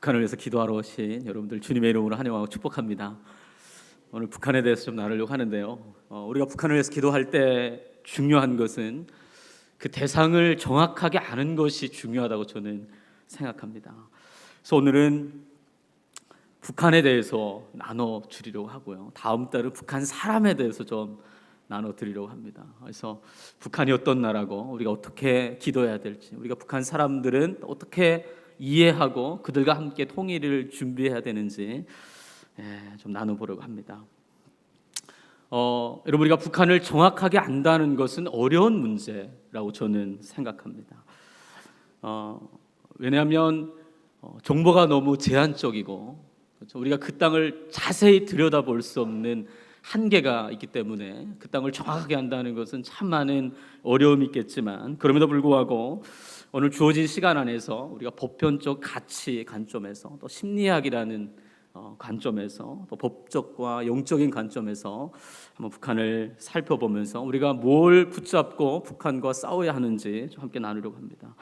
북한을 위해서 기도하러 오신 여러분들 주님의 이름으로 환영하고 축복합니다. 오늘 북한에 대해서 좀 나누려고 하는데요. 우리가 북한을 위해서 기도할 때 중요한 것은 그 대상을 정확하게 아는 것이 중요하다고 저는 생각합니다. 그래서 오늘은 북한에 대해서 나눠드리려고 하고요. 다음 달은 북한 사람에 대해서 좀 나눠드리려고 합니다. 그래서 북한이 어떤 나라고 우리가 어떻게 기도해야 될지, 우리가 북한 사람들은 어떻게 이해하고 그들과 함께 통일을 준비해야 되는지 좀 나눠보려고 합니다. 여러분, 우리가 북한을 정확하게 안다는 것은 어려운 문제라고 저는 생각합니다. 왜냐하면 정보가 너무 제한적이고, 그렇죠? 우리가 그 땅을 자세히 들여다볼 수 없는 한계가 있기 때문에 그 땅을 정확하게 한다는 것은 참 많은 어려움이 있겠지만, 그럼에도 불구하고 오늘 주어진 시간 안에서 우리가 보편적 가치 관점에서, 또 심리학이라는 관점에서, 또 법적과 영적인 관점에서 한번 북한을 살펴보면서 우리가 뭘 붙잡고 북한과 싸워야 하는지 좀 함께 나누려고 합니다.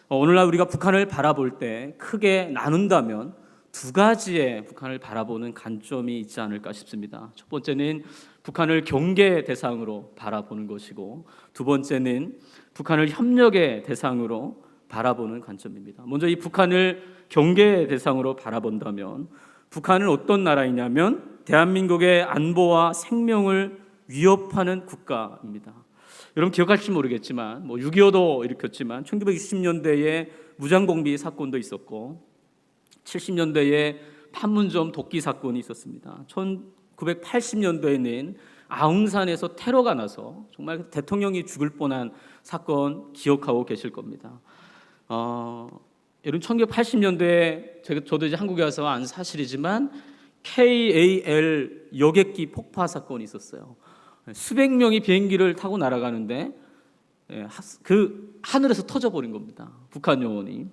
오늘날 우리가 북한을 바라볼 때 크게 나눈다면 두 가지의 북한을 바라보는 관점이 있지 않을까 싶습니다. 첫 번째는 북한을 경계 대상으로 바라보는 것이고, 두 번째는 북한을 협력의 대상으로 바라보는 관점입니다. 먼저 이 북한을 경계 대상으로 바라본다면 북한은 어떤 나라이냐면 대한민국의 안보와 생명을 위협하는 국가입니다. 여러분 기억할지 모르겠지만 6.25도 일으켰지만 1960년대에 무장공비 사건도 있었고 70년대에 판문점 독기 사건이 있었습니다. 1980년도에는 아웅산에서 테러가 나서 정말 대통령이 죽을 뻔한 사건 기억하고 계실 겁니다. 여러분 1980년대에 저도 이제 한국에 와서 안 사실이지만 KAL 여객기 폭파 사건이 있었어요. 수백 명이 비행기를 타고 날아가는데 그 하늘에서 터져버린 겁니다. 북한 요원이.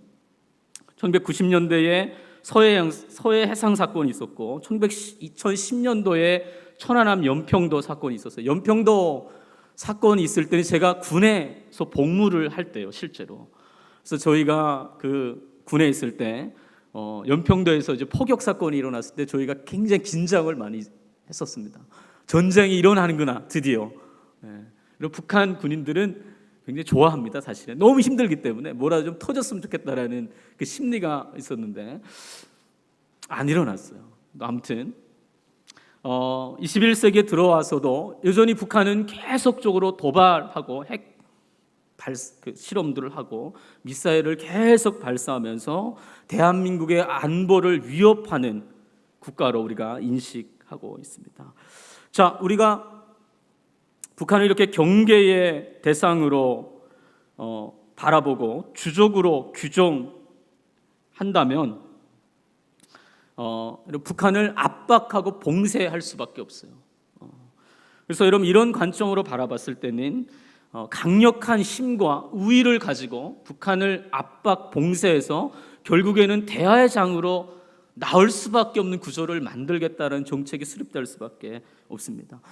1990년대에 서해 해상 사건이 있었고 2010년도에 천안함 연평도 사건이 있었어요. 연평도 사건이 있을 때는 제가 군에서 복무를 할 때요, 실제로. 그래서 저희가 그 군에 있을 때 연평도에서 이제 포격 사건이 일어났을 때 저희가 굉장히 긴장을 많이 했었습니다. 전쟁이 일어나는구나, 드디어. 그리고 북한 군인들은 굉장히 좋아합니다, 사실은. 너무 힘들기 때문에 뭐라도 좀 터졌으면 좋겠다라는 그 심리가 있었는데 안 일어났어요. 아무튼 21세기에 들어와서도 여전히 북한은 계속적으로 도발하고 핵 실험들을 하고 미사일을 계속 발사하면서 대한민국의 안보를 위협하는 국가로 우리가 인식하고 있습니다. 자, 우리가 북한을 이렇게 경계의 대상으로 바라보고 주적으로 규정한다면 북한을 압박하고 봉쇄할 수밖에 없어요. 그래서 여러분 이런 관점으로 바라봤을 때는 강력한 힘과 우위를 가지고 북한을 압박 봉쇄해서 결국에는 대화의 장으로 나올 수밖에 없는 구조를 만들겠다는 정책이 수립될 수밖에 없습니다.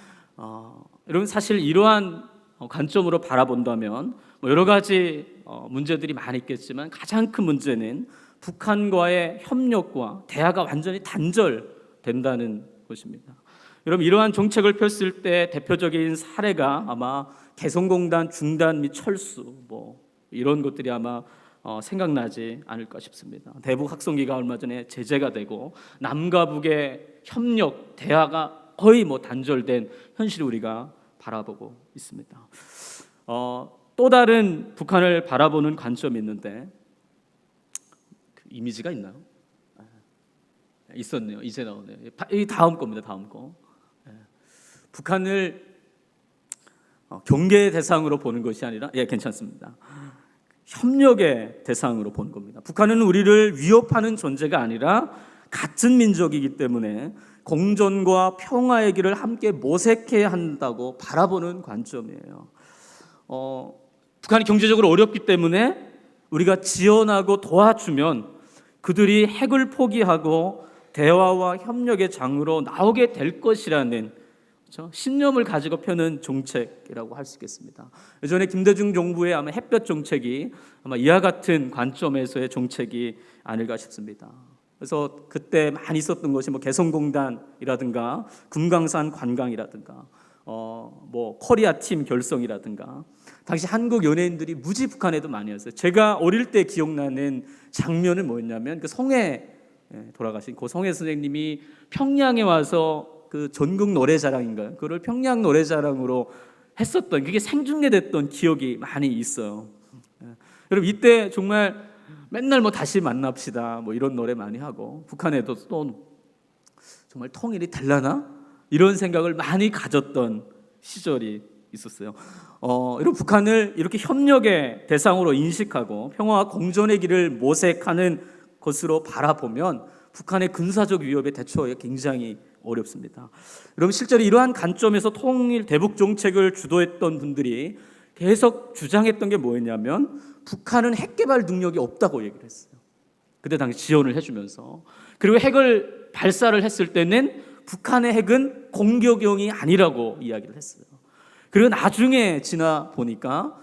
여러분 사실 이러한 관점으로 바라본다면 여러 가지 문제들이 많이 있겠지만 가장 큰 문제는 북한과의 협력과 대화가 완전히 단절된다는 것입니다. 여러분 이러한 정책을 폈을 때 대표적인 사례가 아마 개성공단 중단 및 철수 이런 것들이 아마 생각나지 않을까 싶습니다. 대북 확성기가 얼마 전에 제재가 되고 남과 북의 협력 대화가 거의 단절된 현실을 우리가 바라보고 있습니다. 또 다른 북한을 바라보는 관점이 있는데 그 이미지가 있나요? 있었네요. 이제 나오네요. 이 다음 겁니다. 다음 거. 북한을 경계의 대상으로 보는 것이 아니라 괜찮습니다. 협력의 대상으로 본 겁니다. 북한은 우리를 위협하는 존재가 아니라 같은 민족이기 때문에 공존과 평화의 길을 함께 모색해야 한다고 바라보는 관점이에요. 북한이 경제적으로 어렵기 때문에 우리가 지원하고 도와주면 그들이 핵을 포기하고 대화와 협력의 장으로 나오게 될 것이라는 신념을 가지고 펴는 정책이라고 할 수 있겠습니다. 예전에 김대중 정부의 아마 햇볕 정책이 아마 이와 같은 관점에서의 정책이 아닐까 싶습니다. 그래서 그때 많이 있었던 것이 뭐 개성공단이라든가 금강산 관광이라든가 뭐 코리아 팀 결성이라든가 당시 한국 연예인들이 무지 북한에도 많이 왔어요. 제가 어릴 때 기억나는 장면은 뭐였냐면 그 송해 돌아가신 고 송해 선생님이 평양에 와서 그 전국 노래자랑인가요? 그걸 평양 노래자랑으로 했었던 그게 생중계됐던 기억이 많이 있어요. 여러분 이때 정말 맨날 뭐 다시 만납시다 뭐 이런 노래 많이 하고 북한에도 또 정말 통일이 될라나 이런 생각을 많이 가졌던 시절이 있었어요. 이런 북한을 이렇게 협력의 대상으로 인식하고 평화와 공존의 길을 모색하는 것으로 바라보면 북한의 군사적 위협에 대처하기 굉장히 어렵습니다. 여러분 실제로 이러한 관점에서 통일 대북 정책을 주도했던 분들이 계속 주장했던 게 뭐였냐면 북한은 핵 개발 능력이 없다고 얘기를 했어요. 그때 당시 지원을 해주면서 그리고 핵을 발사를 했을 때는 북한의 핵은 공격용이 아니라고 이야기를 했어요. 그리고 나중에 지나 보니까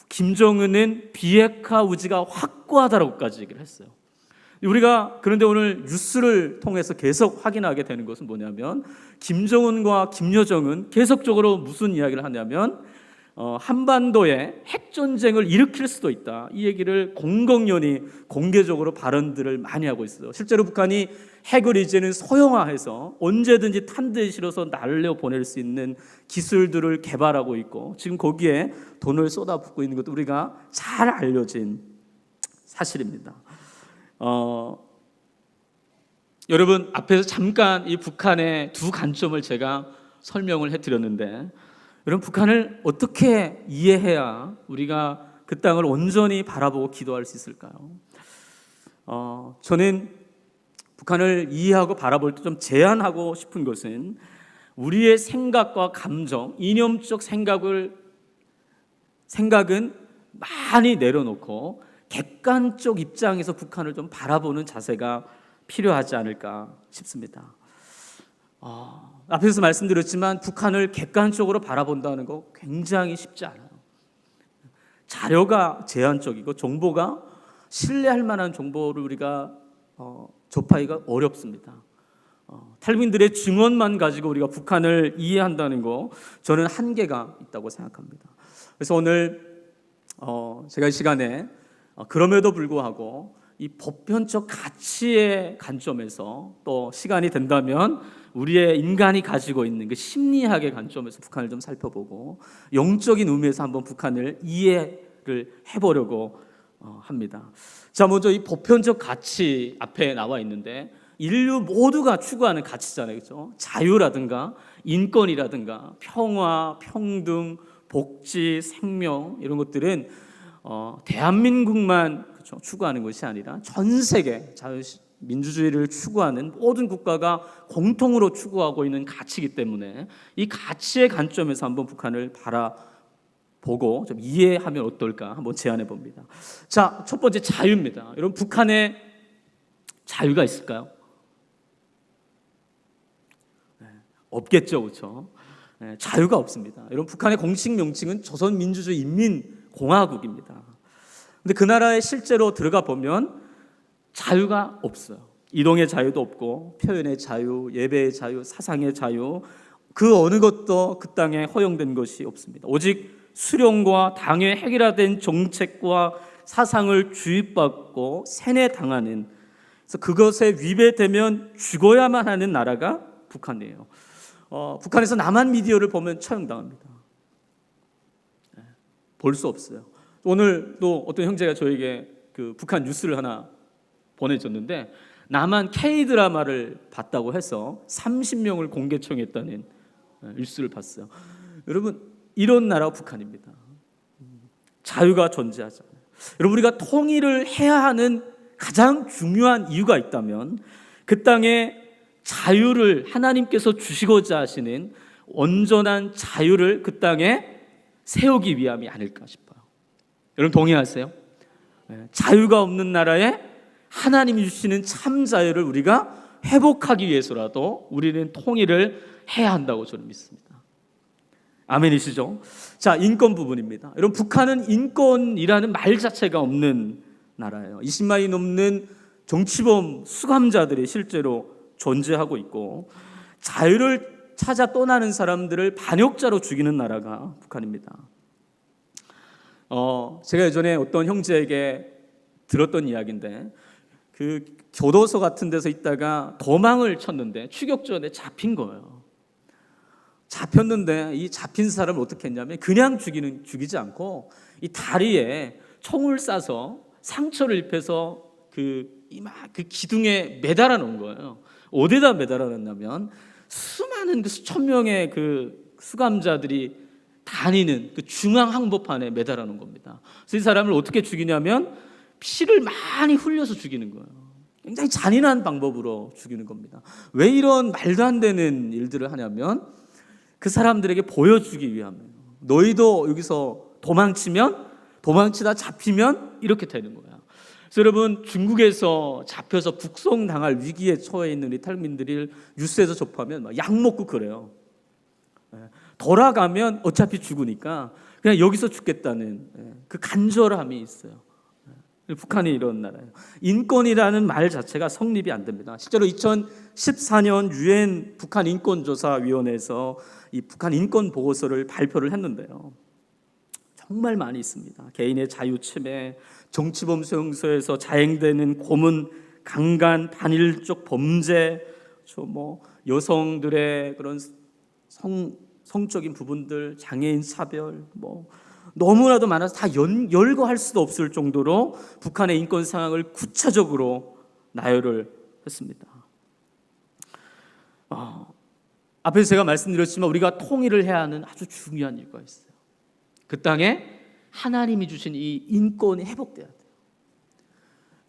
김정은은 비핵화 의지가 확고하다고까지 얘기를 했어요. 우리가 그런데 오늘 뉴스를 통해서 계속 확인하게 되는 것은 뭐냐면 김정은과 김여정은 계속적으로 무슨 이야기를 하냐면 한반도에 핵전쟁을 일으킬 수도 있다. 이 얘기를 공공연히 공개적으로 발언들을 많이 하고 있어요. 실제로 북한이 핵을 이제는 소형화해서 언제든지 탄 듯이 실어서 날려보낼 수 있는 기술들을 개발하고 있고 지금 거기에 돈을 쏟아붓고 있는 것도 우리가 잘 알려진 사실입니다. 여러분 앞에서 잠깐 이 북한의 두 관점을 제가 설명을 해드렸는데 여러분 북한을 어떻게 이해해야 우리가 그 땅을 온전히 바라보고 기도할 수 있을까요? 저는 북한을 이해하고 바라볼 때 좀 제안하고 싶은 것은 우리의 생각과 감정, 이념적 생각은 많이 내려놓고 객관적 입장에서 북한을 좀 바라보는 자세가 필요하지 않을까 싶습니다. 앞에서 말씀드렸지만 북한을 객관적으로 바라본다는 거 굉장히 쉽지 않아요. 자료가 제한적이고 정보가 신뢰할 만한 정보를 우리가 접하기가 어렵습니다. 탈북민들의 증언만 가지고 우리가 북한을 이해한다는 거 저는 한계가 있다고 생각합니다. 그래서 오늘 제가 이 시간에 그럼에도 불구하고 이 보편적 가치의 관점에서 또 시간이 된다면 우리의 인간이 가지고 있는 그 심리학의 관점에서 북한을 좀 살펴보고 영적인 의미에서 한번 북한을 이해를 해보려고 합니다. 자, 먼저 이 보편적 가치 앞에 나와 있는데 인류 모두가 추구하는 가치잖아요, 그렇죠? 자유라든가 인권이라든가 평화, 평등, 복지, 생명 이런 것들은 대한민국만 그렇죠? 추구하는 것이 아니라 전 세계 민주주의를 추구하는 모든 국가가 공통으로 추구하고 있는 가치이기 때문에 이 가치의 관점에서 한번 북한을 바라보고 좀 이해하면 어떨까 한번 제안해 봅니다. 자, 첫 번째 자유입니다. 여러분 북한에 자유가 있을까요? 없겠죠, 그렇죠? 자유가 없습니다. 여러분 북한의 공식 명칭은 조선민주주의 인민공화국입니다. 근데 그 나라에 실제로 들어가 보면 자유가 없어요. 이동의 자유도 없고 표현의 자유, 예배의 자유, 사상의 자유 그 어느 것도 그 땅에 허용된 것이 없습니다. 오직 수령과 당의 획일화된 정책과 사상을 주입받고 세뇌당하는 그래서 그것에 위배되면 죽어야만 하는 나라가 북한이에요. 북한에서 남한 미디어를 보면 처형당합니다. 볼 수 없어요. 오늘 또 어떤 형제가 저에게 그 북한 뉴스를 하나 보내줬는데 남한 K-드라마를 봤다고 해서 30명을 공개청했다는 뉴스를 봤어요. 여러분 이런 나라가 북한입니다. 자유가 존재하지 않아요. 여러분 우리가 통일을 해야 하는 가장 중요한 이유가 있다면 그 땅에 자유를 하나님께서 주시고자 하시는 온전한 자유를 그 땅에 세우기 위함이 아닐까 싶어요. 여러분 동의하세요? 자유가 없는 나라에 하나님이 주시는 참 자유를 우리가 회복하기 위해서라도 우리는 통일을 해야 한다고 저는 믿습니다. 아멘이시죠? 자, 인권 부분입니다. 여러분 북한은 인권이라는 말 자체가 없는 나라예요. 20만이 넘는 정치범 수감자들이 실제로 존재하고 있고, 자유를 찾아 떠나는 사람들을 반역자로 죽이는 나라가 북한입니다. 제가 예전에 어떤 형제에게 들었던 이야기인데, 그 교도소 같은 데서 있다가 도망을 쳤는데 추격전에 잡힌 거예요. 잡혔는데 이 잡힌 사람을 어떻게 했냐면 그냥 죽이지 않고 이 다리에 총을 쏴서 상처를 입혀서 그 기둥에 매달아 놓은 거예요. 어디다 매달아 놨냐면 수많은 그 수천 명의 그 수감자들이 다니는 그 중앙 항복판에 매달아 놓은 겁니다. 그래서 이 사람을 어떻게 죽이냐면 피를 많이 흘려서 죽이는 거예요. 굉장히 잔인한 방법으로 죽이는 겁니다. 왜 이런 말도 안 되는 일들을 하냐면 그 사람들에게 보여주기 위함이에요. 너희도 여기서 도망치다 잡히면 이렇게 되는 거예요. 그래서 여러분, 중국에서 잡혀서 북송당할 위기에 처해 있는 이 탈민들을 뉴스에서 접하면 막 약 먹고 그래요. 돌아가면 어차피 죽으니까 그냥 여기서 죽겠다는 그 간절함이 있어요. 북한이 이런 나라예요. 인권이라는 말 자체가 성립이 안 됩니다. 실제로 2014년 유엔 북한 인권조사위원회에서 이 북한 인권 보고서를 발표를 했는데요. 정말 많이 있습니다. 개인의 자유 침해, 정치범 수용소에서 자행되는 고문, 강간, 반일적 범죄, 여성들의 그런 성적인 부분들, 장애인 차별, 너무나도 많아서 다 열거할 수도 없을 정도로 북한의 인권 상황을 구체적으로 나열을 했습니다. 앞에서 제가 말씀드렸지만 우리가 통일을 해야 하는 아주 중요한 이유가 있어요. 그 땅에 하나님이 주신 이 인권이 회복돼야 돼요.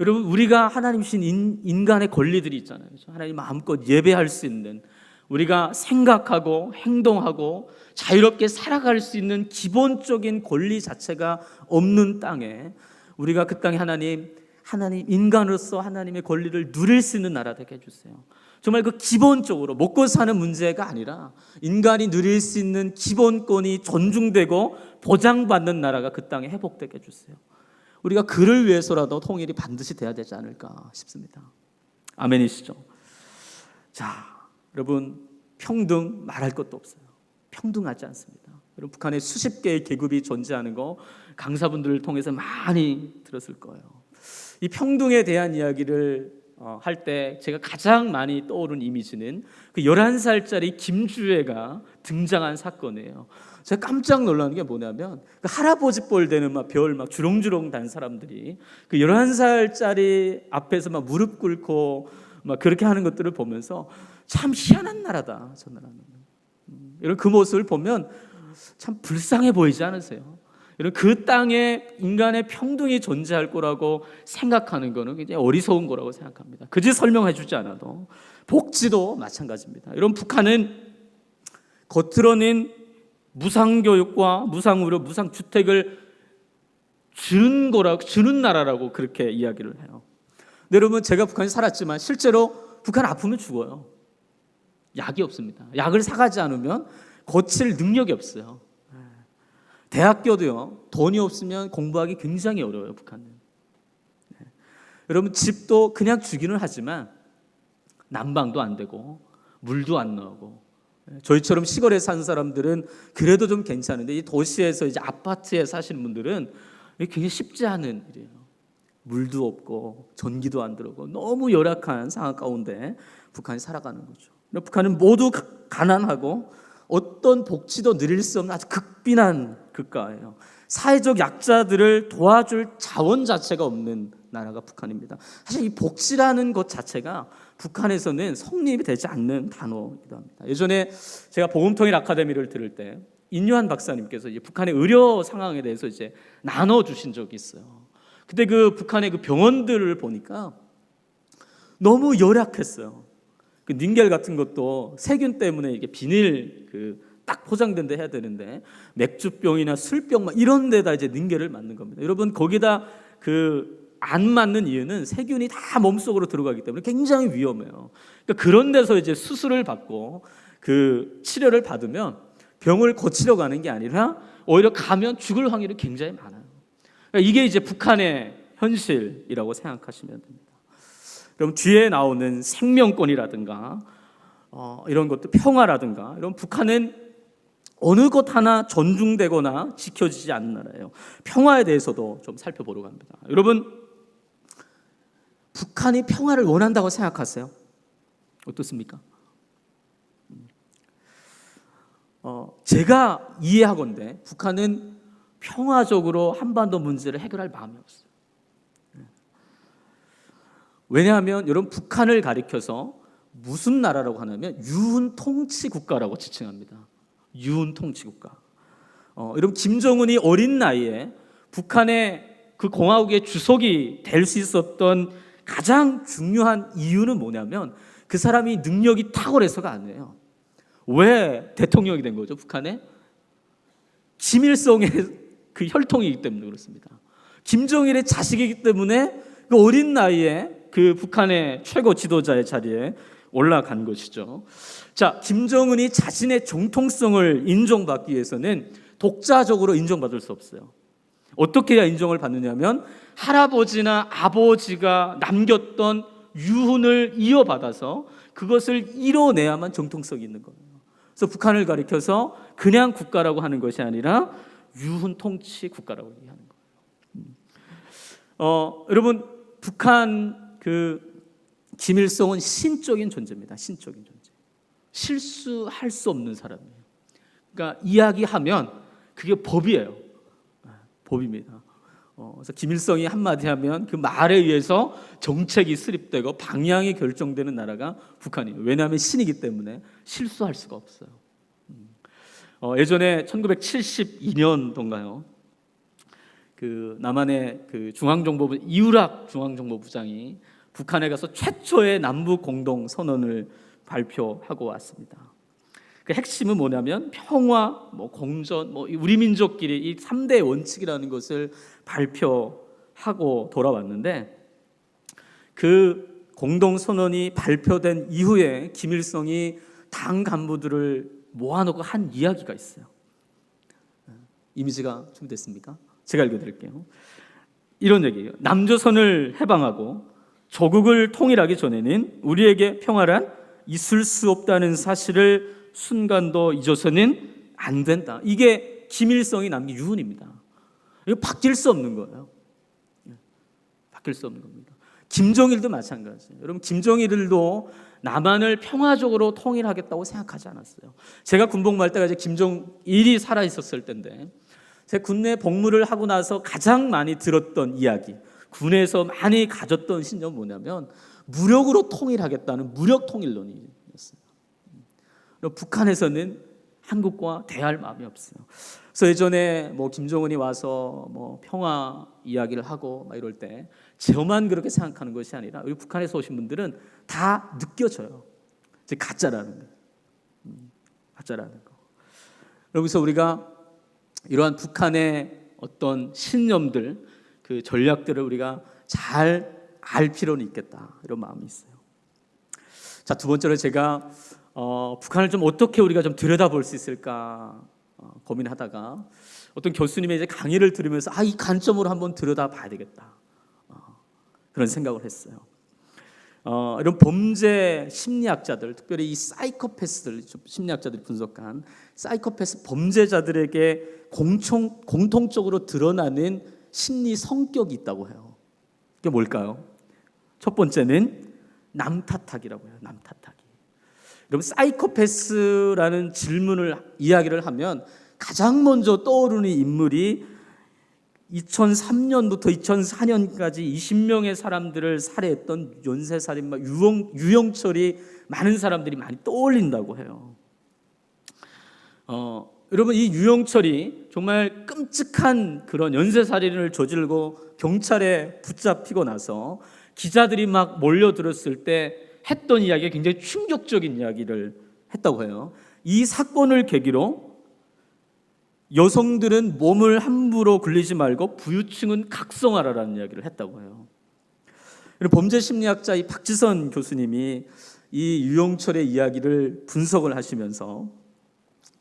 여러분, 우리가 하나님 주신 인간의 권리들이 있잖아요. 하나님 마음껏 예배할 수 있는, 우리가 생각하고 행동하고 자유롭게 살아갈 수 있는 기본적인 권리 자체가 없는 땅에 우리가 그 땅에 하나님 인간으로서 하나님의 권리를 누릴 수 있는 나라 되게 해주세요. 정말 그 기본적으로 먹고 사는 문제가 아니라 인간이 누릴 수 있는 기본권이 존중되고 보장받는 나라가 그 땅에 회복되게 해주세요. 우리가 그를 위해서라도 통일이 반드시 돼야 되지 않을까 싶습니다. 아멘이시죠? 자, 여러분, 평등 말할 것도 없어요. 평등하지 않습니다. 여러분, 북한에 수십 개의 계급이 존재하는 거 강사분들을 통해서 많이 들었을 거예요. 이 평등에 대한 이야기를 할 때 제가 가장 많이 떠오른 이미지는 그 11살짜리 김주애가 등장한 사건이에요. 제가 깜짝 놀라는 게 뭐냐면 그 할아버지 뻘 되는 별 주렁주렁 단 사람들이 그 11살짜리 앞에서 무릎 꿇고 그렇게 하는 것들을 보면서 참 희한한 나라다, 저 나라는. 이런 그 모습을 보면 참 불쌍해 보이지 않으세요? 이런 그 땅에 인간의 평등이 존재할 거라고 생각하는 거는 굉장히 어리석은 거라고 생각합니다. 굳이 설명해 주지 않아도. 복지도 마찬가지입니다. 이런 북한은 겉으로는 무상교육과 무상의료, 무상주택을 주는 나라라고 그렇게 이야기를 해요. 근데 여러분, 제가 북한에 살았지만 실제로 북한 아프면 죽어요. 약이 없습니다. 약을 사가지 않으면 고칠 능력이 없어요. 대학교도요, 돈이 없으면 공부하기 굉장히 어려워요, 북한은. 여러분, 집도 그냥 주기는 하지만 난방도 안 되고 물도 안 나오고, 저희처럼 시골에 사는 사람들은 그래도 좀 괜찮은데 이 도시에서 이제 아파트에 사시는 분들은 굉장히 쉽지 않은 일이에요. 물도 없고 전기도 안 들어오고 너무 열악한 상황 가운데 북한이 살아가는 거죠. 북한은 모두 가난하고 어떤 복지도 누릴 수 없는 아주 극빈한 국가예요. 사회적 약자들을 도와줄 자원 자체가 없는 나라가 북한입니다. 사실 이 복지라는 것 자체가 북한에서는 성립이 되지 않는 단어이기도 합니다. 예전에 제가 복음통일 아카데미를 들을 때 인유한 박사님께서 이제 북한의 의료 상황에 대해서 이제 나눠 주신 적이 있어요. 근데 그 북한의 그 병원들을 보니까 너무 열악했어요. 그 닌겔 같은 것도 세균 때문에 이게 비닐 딱 포장된 데 해야 되는데 맥주병이나 술병 이런 데다 이제 닌겔을 맞는 겁니다. 여러분, 거기다 안 맞는 이유는 세균이 다 몸속으로 들어가기 때문에 굉장히 위험해요. 그러니까 그런 데서 이제 수술을 받고 그 치료를 받으면 병을 고치러 가는 게 아니라 오히려 가면 죽을 확률이 굉장히 많아요. 그러니까 이게 이제 북한의 현실이라고 생각하시면 됩니다. 그럼 뒤에 나오는 생명권이라든가 이런 것도 평화라든가 이런 북한은 어느 것 하나 존중되거나 지켜지지 않는 나라예요. 평화에 대해서도 좀 살펴보려고 합니다. 여러분, 북한이 평화를 원한다고 생각하세요? 어떻습니까? 제가 이해하건대 북한은 평화적으로 한반도 문제를 해결할 마음이 없어요. 왜냐하면 여러분, 북한을 가리켜서 무슨 나라라고 하냐면 유훈 통치 국가라고 지칭합니다. 유훈 통치 국가. 여러분, 김정은이 어린 나이에 북한의 그 공화국의 주석이 될 수 있었던 가장 중요한 이유는 뭐냐면 그 사람이 능력이 탁월해서가 아니에요. 왜 대통령이 된 거죠? 북한에 김일성의 그 혈통이기 때문에 그렇습니다. 김정일의 자식이기 때문에 그 어린 나이에 그 북한의 최고 지도자의 자리에 올라간 것이죠. 자, 김정은이 자신의 정통성을 인정받기 위해서는 독자적으로 인정받을 수 없어요. 어떻게 해야 인정을 받느냐면 할아버지나 아버지가 남겼던 유훈을 이어받아서 그것을 이뤄내야만 정통성이 있는 거예요. 그래서 북한을 가리켜서 그냥 국가라고 하는 것이 아니라 유훈 통치 국가라고 얘기하는 거예요. 여러분, 북한 그 김일성은 신적인 존재입니다. 신적인 존재. 실수할 수 없는 사람이에요. 그러니까 이야기하면 그게 법이에요. 법입니다. 그래서 김일성이 한마디 하면 그 말에 의해서 정책이 수립되고 방향이 결정되는 나라가 북한이에요. 왜냐하면 신이기 때문에 실수할 수가 없어요. 예전에 1972년도인가요? 그 남한의 그 중앙정보부 이우락 중앙정보부장이 북한에 가서 최초의 남북 공동 선언을 발표하고 왔습니다. 그 핵심은 뭐냐면 평화, 공존, 우리 민족끼리 이 3대 원칙이라는 것을 발표하고 돌아왔는데 그 공동 선언이 발표된 이후에 김일성이 당 간부들을 모아놓고 한 이야기가 있어요. 이미지가 준비됐습니까? 제가 읽어드릴게요. 이런 얘기예요. 남조선을 해방하고 조국을 통일하기 전에는 우리에게 평화란 있을 수 없다는 사실을 순간도 잊어서는 안 된다. 이게 김일성이 남긴 유훈입니다. 이거 바뀔 수 없는 거예요. 바뀔 수 없는 겁니다. 김정일도 마찬가지예요. 여러분, 김정일도 남한을 평화적으로 통일하겠다고 생각하지 않았어요. 제가 군복무할 때가 이제 김정일이 살아 있었을 때인데, 제 군내 복무를 하고 나서 가장 많이 들었던 이야기, 군에서 많이 가졌던 신념은 뭐냐면 무력으로 통일하겠다는 무력 통일론이었어요. 북한에서는 한국과 대할 마음이 없어요. 그래서 예전에 김정은이 와서 평화 이야기를 하고 이럴 때 저만 그렇게 생각하는 것이 아니라 우리 북한에서 오신 분들은 다 느껴져요. 이제 가짜라는 거. 가짜라는 거. 여기서 우리가 이러한 북한의 어떤 신념들, 그 전략들을 우리가 잘 알 필요는 있겠다, 이런 마음이 있어요. 자, 두 번째로 제가 북한을 좀 어떻게 우리가 좀 들여다볼 수 있을까 고민하다가 어떤 교수님의 이제 강의를 들으면서 이 관점으로 한번 들여다봐야 되겠다, 그런 생각을 했어요. 이런 범죄 심리학자들, 특별히 이 사이코패스들, 심리학자들이 분석한 사이코패스 범죄자들에게 공통적으로 드러나는 심리 성격이 있다고 해요. 그게 뭘까요? 첫 번째는 남 탓하기라고 해요. 남 탓하기. 여러분, 사이코패스라는 이야기를 하면 가장 먼저 떠오르는 인물이 2003년부터 2004년까지 20명의 사람들을 살해했던 연쇄살인마 유영철이 많은 사람들이 많이 떠올린다고 해요. 여러분, 이 유영철이 정말 끔찍한 그런 연쇄살인을 저지르고 경찰에 붙잡히고 나서 기자들이 막 몰려들었을 때 했던 이야기가 굉장히 충격적인 이야기를 했다고 해요. 이 사건을 계기로 여성들은 몸을 함부로 굴리지 말고 부유층은 각성하라라는 이야기를 했다고 해요. 범죄 심리학자 이 박지선 교수님이 이 유영철의 이야기를 분석을 하시면서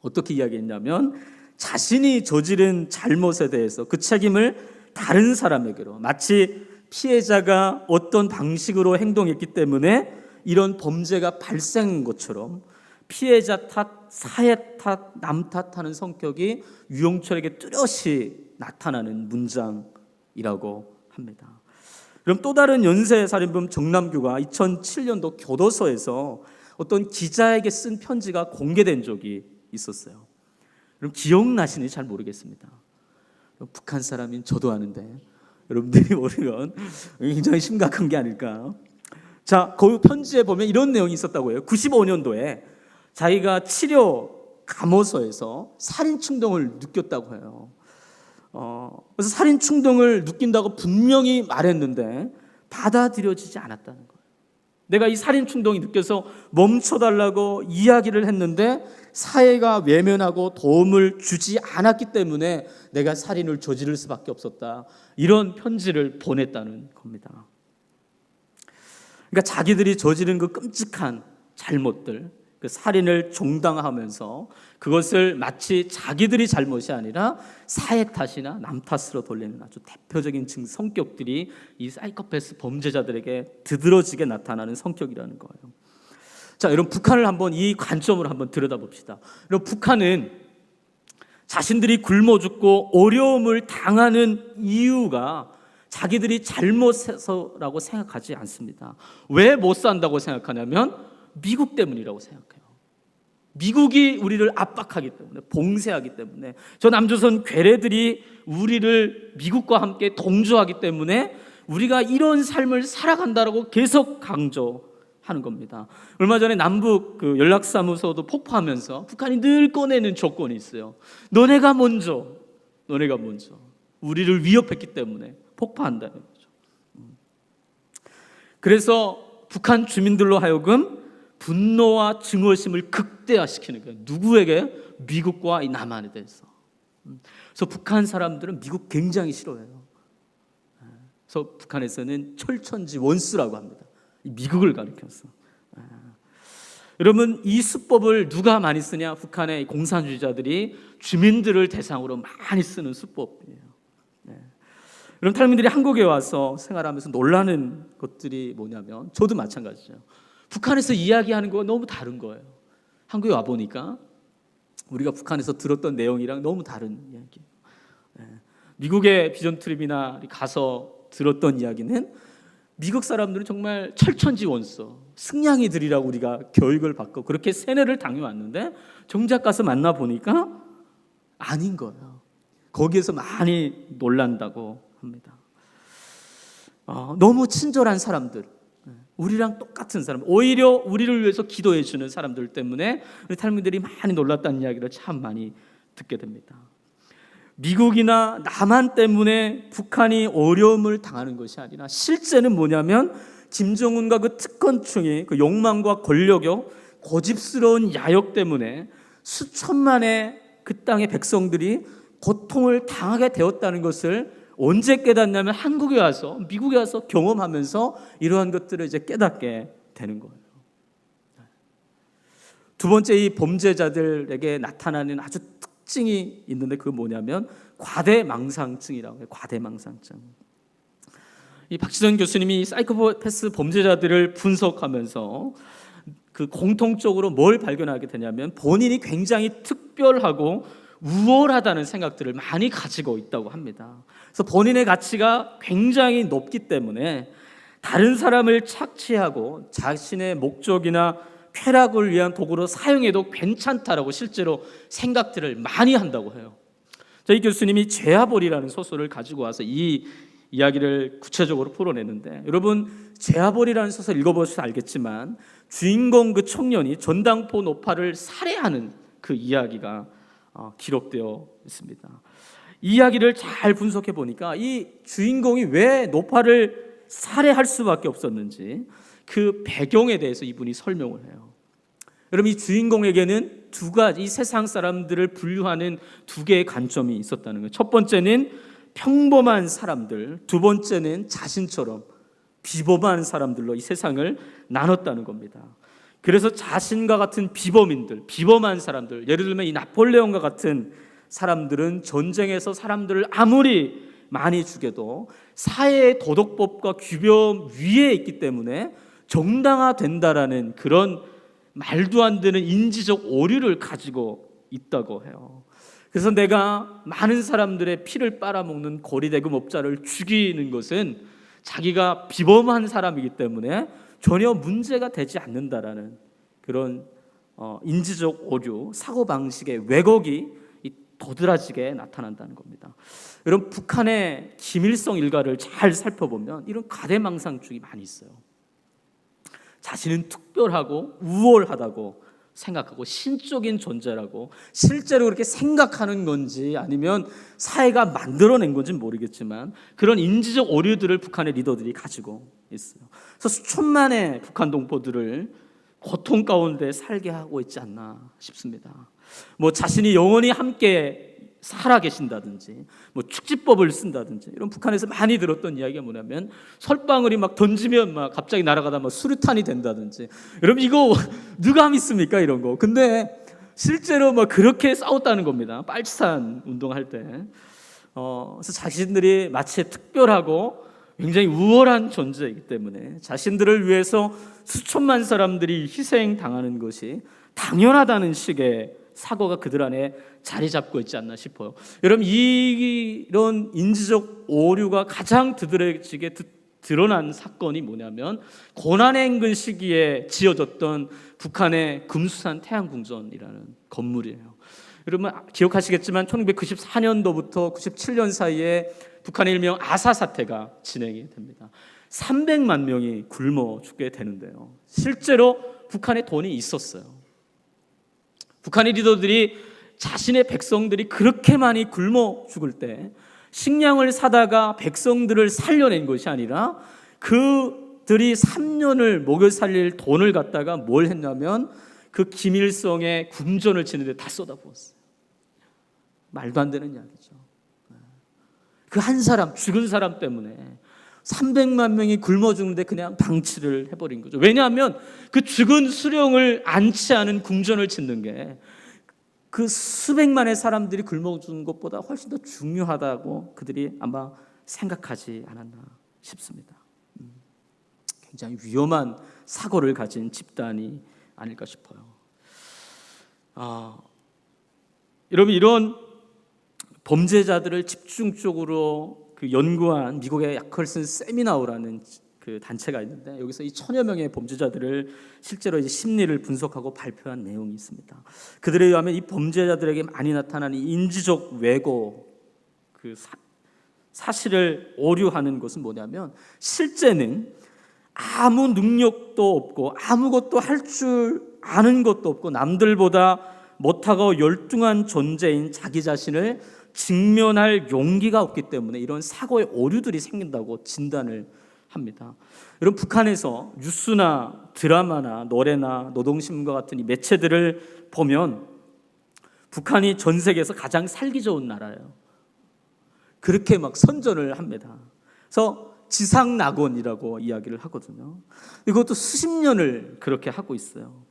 어떻게 이야기했냐면, 자신이 저지른 잘못에 대해서 그 책임을 다른 사람에게로, 마치 피해자가 어떤 방식으로 행동했기 때문에 이런 범죄가 발생한 것처럼 피해자 탓, 사회 탓, 남 탓하는 성격이 유영철에게 뚜렷이 나타나는 문장이라고 합니다. 그럼 또 다른 연쇄살인범 정남규가 2007년도 교도소에서 어떤 기자에게 쓴 편지가 공개된 적이 있었어요. 그럼 기억나시는지 잘 모르겠습니다. 북한 사람인 저도 아는데 여러분들이 모르면 굉장히 심각한 게 아닐까. 자, 그 편지에 보면 이런 내용이 있었다고 해요. 95년도에 자기가 치료 감호소에서 살인 충동을 느꼈다고 해요. 그래서 살인 충동을 느낀다고 분명히 말했는데 받아들여지지 않았다는 거예요. 내가 이 살인 충동이 느껴서 멈춰달라고 이야기를 했는데 사회가 외면하고 도움을 주지 않았기 때문에 내가 살인을 저지를 수밖에 없었다. 이런 편지를 보냈다는 겁니다. 그러니까 자기들이 저지른 그 끔찍한 잘못들, 그 살인을 정당화하면서 그것을 마치 자기들이 잘못이 아니라 사회 탓이나 남 탓으로 돌리는 아주 대표적인 성격들이 이 사이코패스 범죄자들에게 드드러지게 나타나는 성격이라는 거예요. 자, 여러분 북한을 한번 이 관점으로 한번 들여다봅시다. 여러분 북한은 자신들이 굶어 죽고 어려움을 당하는 이유가 자기들이 잘못해서라고 생각하지 않습니다. 왜 못 산다고 생각하냐면 미국 때문이라고 생각해요. 미국이 우리를 압박하기 때문에, 봉쇄하기 때문에, 저 남조선 괴뢰들이 우리를 미국과 함께 동조하기 때문에 우리가 이런 삶을 살아간다라고 계속 강조하는 겁니다. 얼마 전에 남북 그 연락사무소도 폭파하면서 북한이 늘 꺼내는 조건이 있어요. 너네가 먼저 우리를 위협했기 때문에 폭파한다는 거죠. 그래서 북한 주민들로 하여금 분노와 증오심을 극대화시키는 거예요. 누구에게? 미국과 이 남한에 대해서. 그래서 북한 사람들은 미국 굉장히 싫어해요. 그래서 북한에서는 철천지 원수라고 합니다. 미국을 가리켜서. 여러분 이 수법을 누가 많이 쓰냐? 북한의 공산주의자들이 주민들을 대상으로 많이 쓰는 수법이에요. 여러분 탈민들이 한국에 와서 생활하면서 놀라는 것들이 뭐냐면 저도 마찬가지죠. 북한에서 이야기하는 거가 너무 다른 거예요. 한국에 와보니까 우리가 북한에서 들었던 내용이랑 너무 다른 이야기예요. 미국의 비전 트립이나 가서 들었던 이야기는 미국 사람들은 정말 철천지 원수, 승냥이들이라고 우리가 교육을 받고 그렇게 세뇌를 당해왔는데 정작 가서 만나보니까 아닌 거예요. 거기에서 많이 놀란다고 합니다. 너무 친절한 사람들, 우리랑 똑같은 사람, 오히려 우리를 위해서 기도해 주는 사람들 때문에 우리 탈무들이 많이 놀랐다는 이야기를 참 많이 듣게 됩니다. 미국이나 남한 때문에 북한이 어려움을 당하는 것이 아니라 실제는 뭐냐면 김정은과 그 특권층이 그 욕망과 권력의 고집스러운 야욕 때문에 수천만의 그 땅의 백성들이 고통을 당하게 되었다는 것을 언제 깨닫냐면 한국에 와서 미국에 와서 경험하면서 이러한 것들을 이제 깨닫게 되는 거예요. 두 번째 이 범죄자들에게 나타나는 아주 특징이 있는데 그게 뭐냐면 과대망상증이라고 해요. 과대망상증. 이 박지선 교수님이 사이코패스 범죄자들을 분석하면서 그 공통적으로 뭘 발견하게 되냐면 본인이 굉장히 특별하고 우월하다는 생각들을 많이 가지고 있다고 합니다. 그래서 본인의 가치가 굉장히 높기 때문에 다른 사람을 착취하고 자신의 목적이나 쾌락을 위한 도구로 사용해도 괜찮다라고 실제로 생각들을 많이 한다고 해요. 이 교수님이 죄아벌이라는 소설을 가지고 와서 이 이야기를 구체적으로 풀어내는데 여러분 죄아벌이라는 소설 읽어보셔서 알겠지만 주인공 그 청년이 전당포 노파를 살해하는 그 이야기가 기록되어 있습니다. 이 이야기를 잘 분석해 보니까 이 주인공이 왜 노파를 살해할 수밖에 없었는지 그 배경에 대해서 이분이 설명을 해요. 여러분 이 주인공에게는 두 가지 이 세상 사람들을 분류하는 두 개의 관점이 있었다는 거예요. 첫 번째는 평범한 사람들, 두 번째는 자신처럼 비범한 사람들로 이 세상을 나눴다는 겁니다. 그래서 자신과 같은 비범인들, 비범한 사람들, 예를 들면 이 나폴레옹과 같은 사람들은 전쟁에서 사람들을 아무리 많이 주게도 사회의 도덕법과 규범 위에 있기 때문에 정당화된다라는 그런 말도 안 되는 인지적 오류를 가지고 있다고 해요. 그래서 내가 많은 사람들의 피를 빨아먹는 고리대금업자를 죽이는 것은 자기가 비범한 사람이기 때문에 전혀 문제가 되지 않는다라는 그런 인지적 오류, 사고방식의 왜곡이 도드라지게 나타난다는 겁니다. 여러분, 북한의 김일성 일가를 잘 살펴보면 이런 가대망상증이 많이 있어요. 자신은 특별하고 우월하다고 생각하고 신적인 존재라고 실제로 그렇게 생각하는 건지 아니면 사회가 만들어낸 건지 모르겠지만 그런 인지적 오류들을 북한의 리더들이 가지고 있어요. 그래서 수천만의 북한 동포들을 고통 가운데 살게 하고 있지 않나 싶습니다. 뭐 자신이 영원히 함께 살아 계신다든지 뭐 축지법을 쓴다든지 이런 북한에서 많이 들었던 이야기가 뭐냐면 설방울이 막 던지면 막 갑자기 날아가다 막 수류탄이 된다든지. 여러분, 이거 누가 믿습니까 이런 거? 근데 실제로 막 그렇게 싸웠다는 겁니다. 빨치산 운동할 때. 그래서 자신들이 마치 특별하고 굉장히 우월한 존재이기 때문에 자신들을 위해서 수천만 사람들이 희생당하는 것이 당연하다는 식의 사고가 그들 안에 자리 잡고 있지 않나 싶어요. 여러분, 이런 인지적 오류가 가장 두드러지게 드러난 사건이 뭐냐면 고난의 인근 시기에 지어졌던 북한의 금수산 태양궁전이라는 건물이에요. 여러분 기억하시겠지만 1994년도부터 97년 사이에 북한의 일명 아사 사태가 진행이 됩니다. 300만 명이 굶어 죽게 되는데요. 실제로 북한에 돈이 있었어요. 북한의 리더들이 자신의 백성들이 그렇게 많이 굶어 죽을 때 식량을 사다가 백성들을 살려낸 것이 아니라 그들이 3년을 먹여 살릴 돈을 갖다가 뭘 했냐면 그 김일성의 궁전을 치는데 다 쏟아부었어요. 말도 안 되는 이야기죠. 그 한 사람, 죽은 사람 때문에 300만 명이 굶어 죽는데 그냥 방치를 해버린 거죠. 왜냐하면 그 죽은 수령을 안치하는 궁전을 짓는 게 그 수백만의 사람들이 굶어 죽는 것보다 훨씬 더 중요하다고 그들이 아마 생각하지 않았나 싶습니다. 굉장히 위험한 사고를 가진 집단이 아닐까 싶어요. 여러분, 이런 범죄자들을 집중적으로 연구한 미국의 야컬슨 세미나우라는 그 단체가 있는데 여기서 이 1000여 명의 범죄자들을 실제로 이제 심리를 분석하고 발표한 내용이 있습니다. 그들에 의하면 이 범죄자들에게 많이 나타나는 인지적 왜곡, 그 사실을 오류하는 것은 뭐냐면 실제는 아무 능력도 없고 아무것도 할 줄 아는 것도 없고 남들보다 못하고 열등한 존재인 자기 자신을 직면할 용기가 없기 때문에 이런 사고의 오류들이 생긴다고 진단을 합니다. 여러분, 북한에서 뉴스나 드라마나 노래나 노동신문과 같은 이 매체들을 보면 북한이 전 세계에서 가장 살기 좋은 나라예요. 그렇게 막 선전을 합니다. 그래서 지상낙원이라고 이야기를 하거든요. 이것도 수십 년을 그렇게 하고 있어요.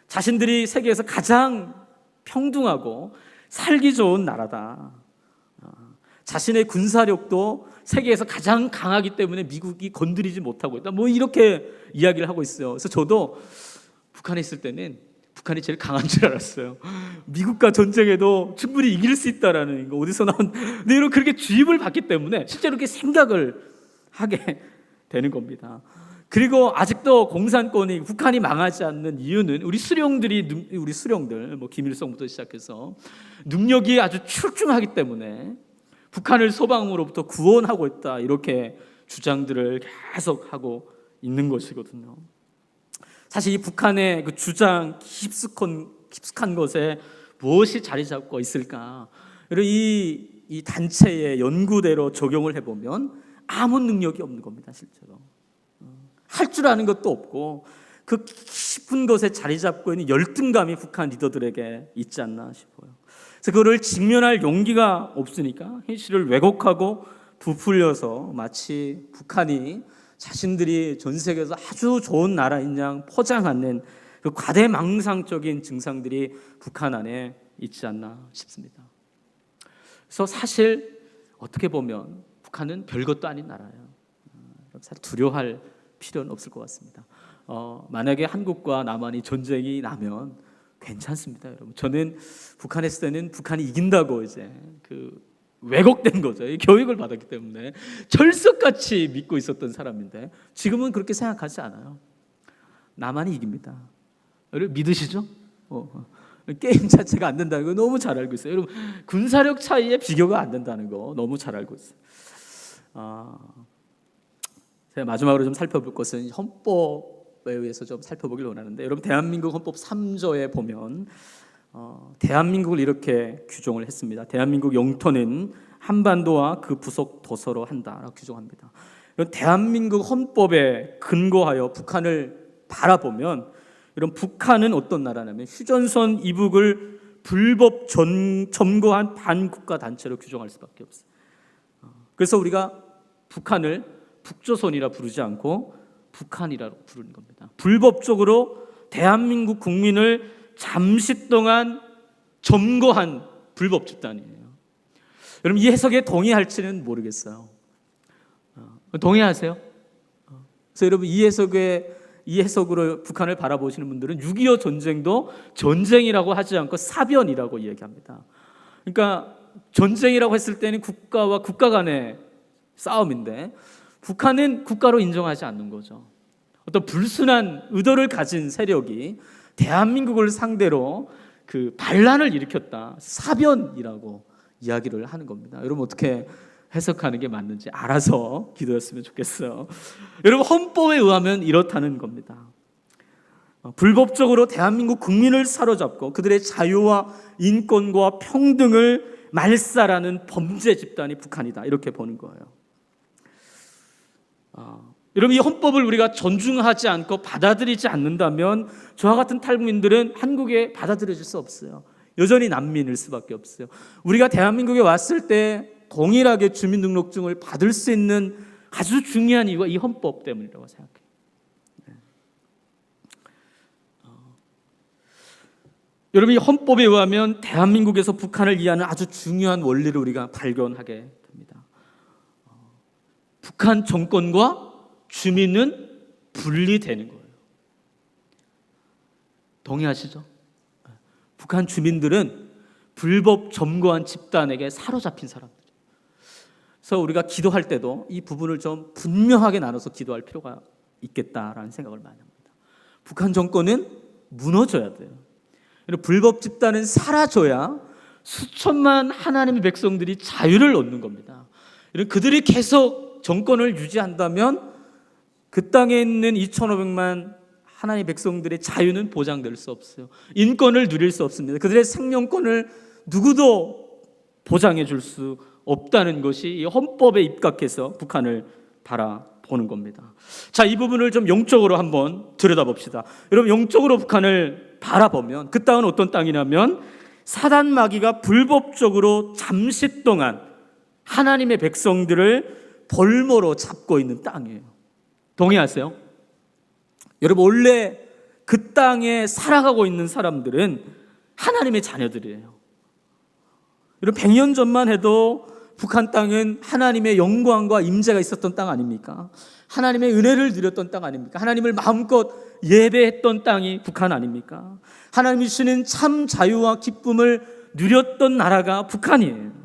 자신들이 세계에서 가장 평등하고 살기 좋은 나라다. 자신의 군사력도 세계에서 가장 강하기 때문에 미국이 건드리지 못하고 있다. 뭐 이렇게 이야기를 하고 있어요. 그래서 저도 북한에 있을 때는 북한이 제일 강한 줄 알았어요. 미국과 전쟁에도 충분히 이길 수 있다라는 거 어디서 나온? 근데 이런 그렇게 주입을 받기 때문에 실제로 그렇게 생각을 하게 되는 겁니다. 그리고 아직도 공산권이 북한이 망하지 않는 이유는 우리 수령들 뭐 김일성부터 시작해서 능력이 아주 출중하기 때문에 북한을 소방으로부터 구원하고 있다, 이렇게 주장들을 계속 하고 있는 것이거든요. 사실 이 북한의 그 주장 깊숙한 것에 무엇이 자리 잡고 있을까? 이 단체의 연구대로 적용을 해보면 아무 능력이 없는 겁니다. 실제로 할 줄 아는 것도 없고 그 깊은 것에 자리 잡고 있는 열등감이 북한 리더들에게 있지 않나 싶어요. 그래서 그거를 직면할 용기가 없으니까 현실을 왜곡하고 부풀려서 마치 북한이 자신들이 전 세계에서 아주 좋은 나라인 양 포장하는 그 과대망상적인 증상들이 북한 안에 있지 않나 싶습니다. 그래서 사실 어떻게 보면 북한은 별것도 아닌 나라예요. 두려워할 필요는 없을 것 같습니다. 만약에 한국과 남한이 전쟁이 나면 괜찮습니다, 여러분. 저는 북한에 있을 때는 북한이 이긴다고 이제 왜곡된 거죠. 교육을 받았기 때문에 철석같이 믿고 있었던 사람인데 지금은 그렇게 생각하지 않아요. 남한이 이깁니다. 여러분 믿으시죠? 게임 자체가 안 된다는 거 너무 잘 알고 있어요. 여러분 군사력 차이에 비교가 안 된다는 거 너무 잘 알고 있어요. 제가 마지막으로 좀 살펴볼 것은 헌법에 의해서 좀 살펴보길 원하는데, 여러분 대한민국 헌법 3조에 보면 대한민국을 이렇게 규정을 했습니다. 대한민국 영토는 한반도와 그 부속 도서로 한다라고 규정합니다. 대한민국 헌법에 근거하여 북한을 바라보면, 이런 북한은 어떤 나라냐면 휴전선 이북을 불법 점거한 반국가 단체로 규정할 수밖에 없어요. 그래서 우리가 북한을 북조선이라 부르지 않고 북한이라고 부르는 겁니다. 불법적으로 대한민국 국민을 잠시 동안 점거한 불법 집단이에요. 여러분 이 해석에 동의할지는 모르겠어요. 동의하세요? 그래서 여러분 이 해석으로 북한을 바라보시는 분들은 6.25 전쟁도 전쟁이라고 하지 않고 사변이라고 이야기합니다. 그러니까 전쟁이라고 했을 때는 국가와 국가 간의 싸움인데 북한은 국가로 인정하지 않는 거죠. 어떤 불순한 의도를 가진 세력이 대한민국을 상대로 반란을 일으켰다, 사변이라고 이야기를 하는 겁니다. 여러분 어떻게 해석하는 게 맞는지 알아서 기도했으면 좋겠어요. 여러분 헌법에 의하면 이렇다는 겁니다. 불법적으로 대한민국 국민을 사로잡고 그들의 자유와 인권과 평등을 말살하는 범죄 집단이 북한이다, 이렇게 보는 거예요. 여러분 이 헌법을 우리가 존중하지 않고 받아들이지 않는다면 저와 같은 탈북민들은 한국에 받아들여질 수 없어요. 여전히 난민일 수밖에 없어요. 우리가 대한민국에 왔을 때 동일하게 주민등록증을 받을 수 있는 아주 중요한 이유가 이 헌법 때문이라고 생각해요. 여러분 이 헌법에 의하면 대한민국에서 북한을 이해하는 아주 중요한 원리를 우리가 발견하게 됩니다. 북한 정권과 주민은 분리되는 거예요. 동의하시죠? 북한 주민들은 불법 점거한 집단에게 사로잡힌 사람들이에요. 그래서 우리가 기도할 때도 이 부분을 좀 분명하게 나눠서 기도할 필요가 있겠다라는 생각을 많이 합니다. 북한 정권은 무너져야 돼요. 불법 집단은 사라져야 수천만 하나님의 백성들이 자유를 얻는 겁니다. 그들이 계속 정권을 유지한다면 그 땅에 있는 2,500만 하나님의 백성들의 자유는 보장될 수 없어요. 인권을 누릴 수 없습니다. 그들의 생명권을 누구도 보장해 줄 수 없다는 것이 이 헌법에 입각해서 북한을 바라보는 겁니다. 자, 이 부분을 좀 영적으로 한번 들여다봅시다. 여러분 영적으로 북한을 바라보면 그 땅은 어떤 땅이냐면 사단 마귀가 불법적으로 잠시 동안 하나님의 백성들을 볼모로 잡고 있는 땅이에요. 동의하세요? 여러분 원래 그 땅에 살아가고 있는 사람들은 하나님의 자녀들이에요. 여러분 100년 전만 해도 북한 땅은 하나님의 영광과 임재가 있었던 땅 아닙니까? 하나님의 은혜를 누렸던 땅 아닙니까? 하나님을 마음껏 예배했던 땅이 북한 아닙니까? 하나님이 주시는 참 자유와 기쁨을 누렸던 나라가 북한이에요.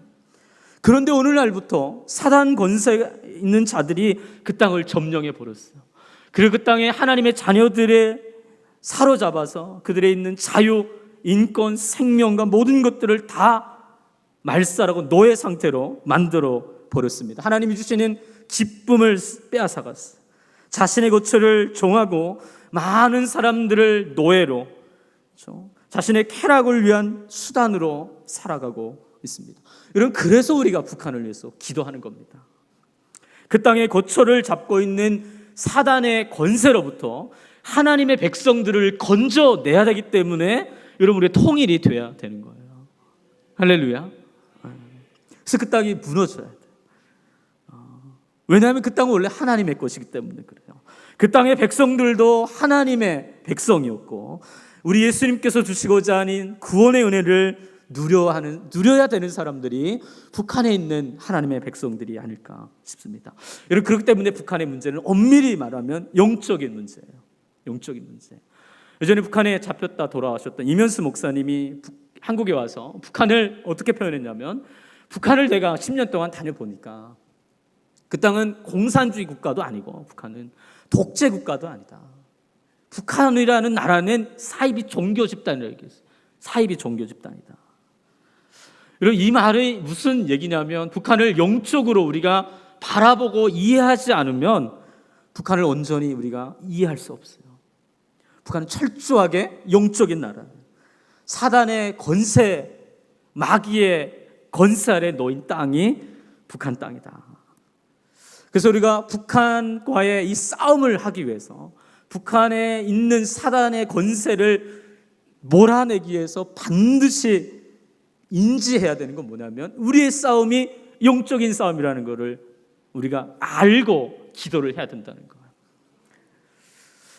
그런데 오늘날부터 사단 권세 있는 자들이 그 땅을 점령해 버렸어요. 그리고 그 땅에 하나님의 자녀들의 사로잡아서 그들의 있는 자유, 인권, 생명과 모든 것들을 다 말살하고 노예 상태로 만들어 버렸습니다. 하나님이 주시는 기쁨을 빼앗아갔어요. 자신의 거처를 정하고 많은 사람들을 노예로, 그렇죠? 자신의 쾌락을 위한 수단으로 살아가고 있습니다. 여러분 그래서 우리가 북한을 위해서 기도하는 겁니다. 그 땅의 거처를 잡고 있는 사단의 권세로부터 하나님의 백성들을 건져내야 되기 때문에 여러분 우리의 통일이 돼야 되는 거예요. 할렐루야. 그래서 그 땅이 무너져야 돼요. 왜냐하면 그 땅은 원래 하나님의 것이기 때문에 그래요. 그 땅의 백성들도 하나님의 백성이었고 우리 예수님께서 주시고자 하는 구원의 은혜를 누려야 되는 사람들이 북한에 있는 하나님의 백성들이 아닐까 싶습니다. 여러분, 그렇기 때문에 북한의 문제는 엄밀히 말하면 영적인 문제예요. 영적인 문제. 예전에 북한에 잡혔다 돌아오셨던 이면수 목사님이 한국에 와서 북한을 어떻게 표현했냐면, 북한을 내가 10년 동안 다녀보니까 그 땅은 공산주의 국가도 아니고 북한은 독재 국가도 아니다. 북한이라는 나라는 사이비 종교 집단이라고 얘기했어요. 사이비 종교 집단이다. 여러분, 이 말이 무슨 얘기냐면, 북한을 영적으로 우리가 바라보고 이해하지 않으면 북한을 온전히 우리가 이해할 수 없어요. 북한은 철저하게 영적인 나라예요. 사단의 권세, 마귀의 권세 아래 놓인 땅이 북한 땅이다. 그래서 우리가 북한과의 이 싸움을 하기 위해서, 북한에 있는 사단의 권세를 몰아내기 위해서 반드시 인지해야 되는 건 뭐냐면, 우리의 싸움이 영적인 싸움이라는 것을 우리가 알고 기도를 해야 된다는 거예요.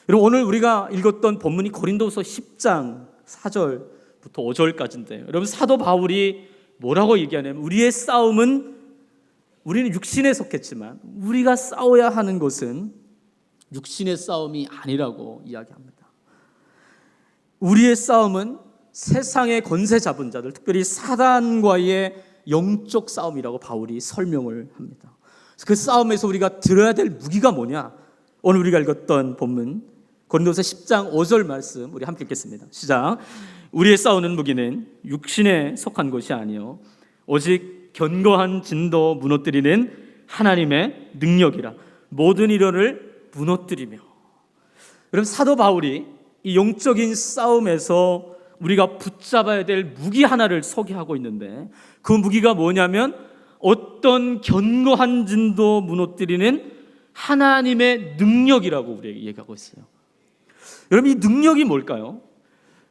여러분, 오늘 우리가 읽었던 본문이 고린도후서 10장 4절부터 5절까지인데요. 여러분, 사도 바울이 뭐라고 얘기하냐면, 우리의 싸움은, 우리는 육신에 속했지만 우리가 싸워야 하는 것은 육신의 싸움이 아니라고 이야기합니다. 우리의 싸움은 세상의 권세 잡은 자들, 특별히 사단과의 영적 싸움이라고 바울이 설명을 합니다. 그 싸움에서 우리가 들어야 될 무기가 뭐냐? 오늘 우리가 읽었던 본문 고린도서 10장 5절 말씀 우리 함께 읽겠습니다. 시작. 우리의 싸우는 무기는 육신에 속한 것이 아니요 오직 견고한 진도 무너뜨리는 하나님의 능력이라. 모든 이론을 무너뜨리며. 여러분, 사도 바울이 이 영적인 싸움에서 우리가 붙잡아야 될 무기 하나를 소개하고 있는데, 그 무기가 뭐냐면 어떤 견고한 진도 무너뜨리는 하나님의 능력이라고 우리에게 얘기하고 있어요. 여러분, 이 능력이 뭘까요?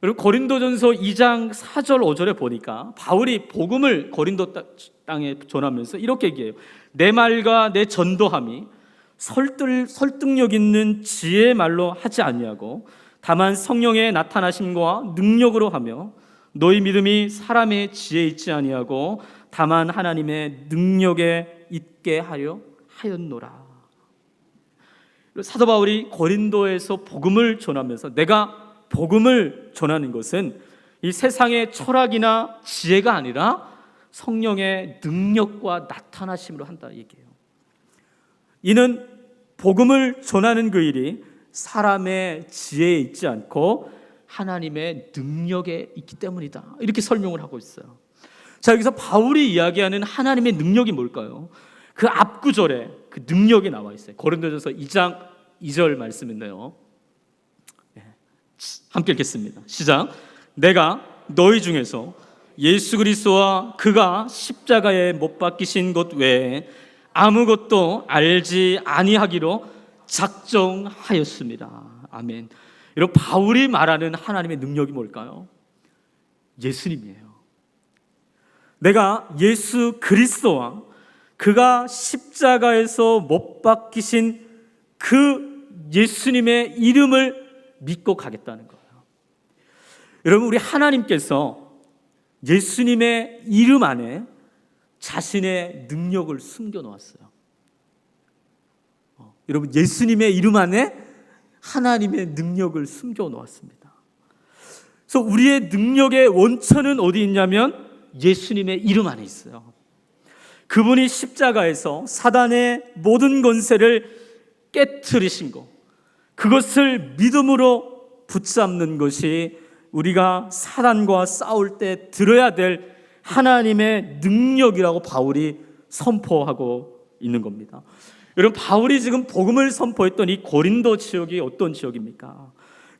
여러분, 고린도전서 2장 4절 5절에 보니까 바울이 복음을 고린도 땅에 전하면서 이렇게 얘기해요. 내 말과 내 전도함이 설득력 있는 지혜의 말로 하지 아니하고 다만 성령의 나타나심과 능력으로 하며, 너희 믿음이 사람의 지혜에 있지 아니하고 다만 하나님의 능력에 있게 하려 하였노라. 사도 바울이 고린도에서 복음을 전하면서, 내가 복음을 전하는 것은 이 세상의 철학이나 지혜가 아니라 성령의 능력과 나타나심으로 한다 얘기해요. 이는 복음을 전하는 그 일이 사람의 지혜에 있지 않고 하나님의 능력에 있기 때문이다, 이렇게 설명을 하고 있어요. 자, 여기서 바울이 이야기하는 하나님의 능력이 뭘까요? 그 앞구절에 그 능력이 나와 있어요. 고린도전서 2장 2절 말씀인데요, 함께 읽겠습니다. 시작. 내가 너희 중에서 예수 그리스도와 그가 십자가에 못 박히신 것 외에 아무것도 알지 아니하기로 작정하였습니다. 아멘. 여러분, 바울이 말하는 하나님의 능력이 뭘까요? 예수님이에요. 내가 예수 그리스도와 그가 십자가에서 못 박히신 그 예수님의 이름을 믿고 가겠다는 거예요. 여러분, 우리 하나님께서 예수님의 이름 안에 자신의 능력을 숨겨 놓았어요. 여러분, 예수님의 이름 안에 하나님의 능력을 숨겨 놓았습니다. 그래서 우리의 능력의 원천은 어디 있냐면 예수님의 이름 안에 있어요. 그분이 십자가에서 사단의 모든 권세를 깨트리신 것, 그것을 믿음으로 붙잡는 것이 우리가 사단과 싸울 때 들어야 될 하나님의 능력이라고 바울이 선포하고 있는 겁니다. 여러분, 바울이 지금 복음을 선포했던 이 고린도 지역이 어떤 지역입니까?